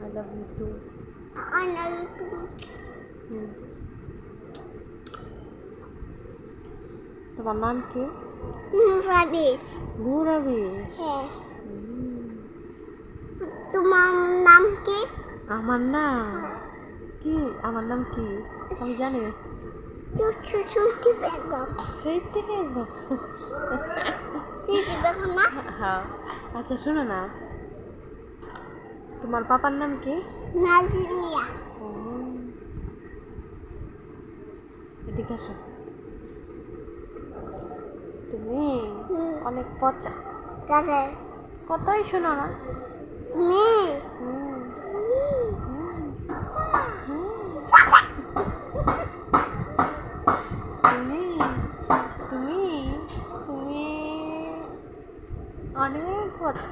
I love you too. I love you too. তোমার নাম কি? Rabbit. ভুরাবি। হ্যাঁ। তোমার নাম কি? আমার নাম কি? আমার নাম কি আমি জানি। সুইটি বেগম। স্মৃতি বেগম। সুইটি বেগম না? হ্যাঁ, আচ্ছা শোনো না, তোমার পাপার নাম কি? নাজির মিয়া। ও, এদিকে আসো। তুমি অনেক পচা, দাদা কথাই শোনো না। তুমি হুম, তুমি তুমি তুমি অনেক পচা।